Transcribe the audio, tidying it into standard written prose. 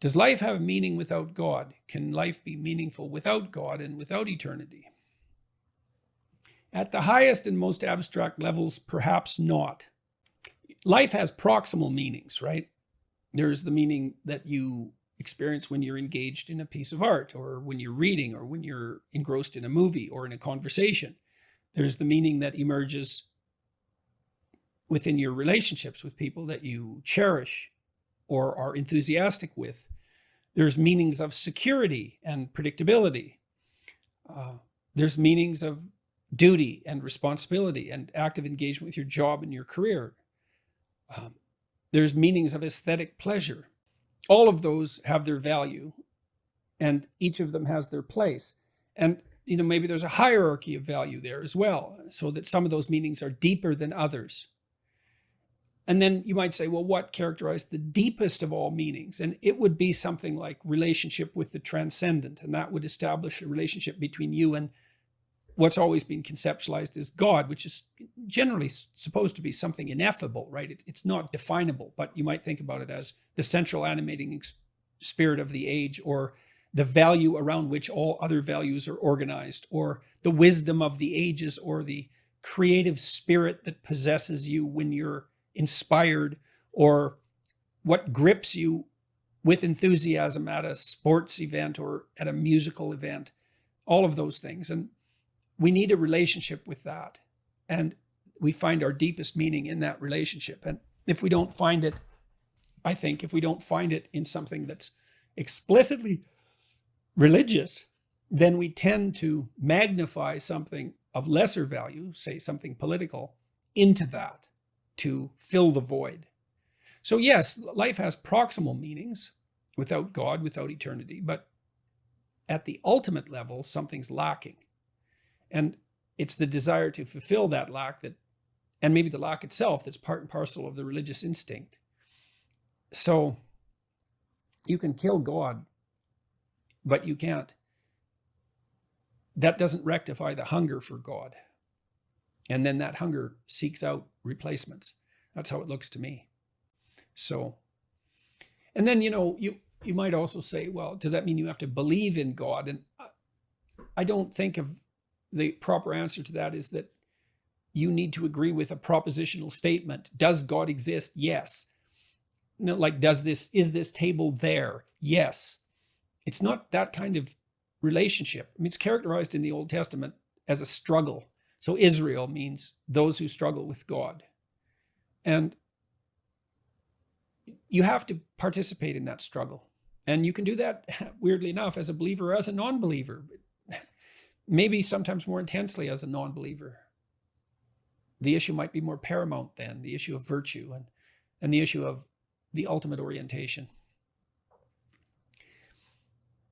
Does life have a meaning without God? Can life be meaningful without God and without eternity? At the highest and most abstract levels, perhaps not. Life has proximal meanings, right? There's the meaning that you experience when you're engaged in a piece of art, or when you're reading, or when you're engrossed in a movie or in a conversation. There's the meaning that emerges within your relationships with people that you cherish or are enthusiastic with. There's meanings of security and predictability. There's meanings of duty and responsibility and active engagement with your job and your career. There's meanings of aesthetic pleasure. All of those have their value, and each of them has their place. And maybe there's a hierarchy of value there as well, so that some of those meanings are deeper than others. And then you might say, well, what characterized the deepest of all meanings? And it would be something like relationship with the transcendent, and that would establish a relationship between you and what's always been conceptualized as God, which is generally supposed to be something ineffable, right? It's not definable, but you might think about it as the central animating spirit of the age, or the value around which all other values are organized, or the wisdom of the ages, or the creative spirit that possesses you when you're inspired, or what grips you with enthusiasm at a sports event or at a musical event, all of those things. And we need a relationship with that. And we find our deepest meaning in that relationship. And if we don't find it, I think if we don't find it in something that's explicitly religious, then we tend to magnify something of lesser value, say something political, into that to fill the void. So yes, life has proximal meanings without God, without eternity, but at the ultimate level, something's lacking. And it's the desire to fulfill that lack, and maybe the lack itself, that's part and parcel of the religious instinct. So you can kill God, but you can't. That doesn't rectify the hunger for God. And then that hunger seeks out replacements. That's how it looks to me. So, and then, you might also say, well, does that mean you have to believe in God? And I don't think the proper answer to that is that you need to agree with a propositional statement. Does God exist? Yes. Like, is this table there? Yes. It's not that kind of relationship. I mean, it's characterized in the Old Testament as a struggle. So Israel means those who struggle with God. And you have to participate in that struggle. And you can do that, weirdly enough, as a believer or as a non-believer. Maybe sometimes more intensely as a non-believer. The issue might be more paramount then, the issue of virtue and the issue of the ultimate orientation.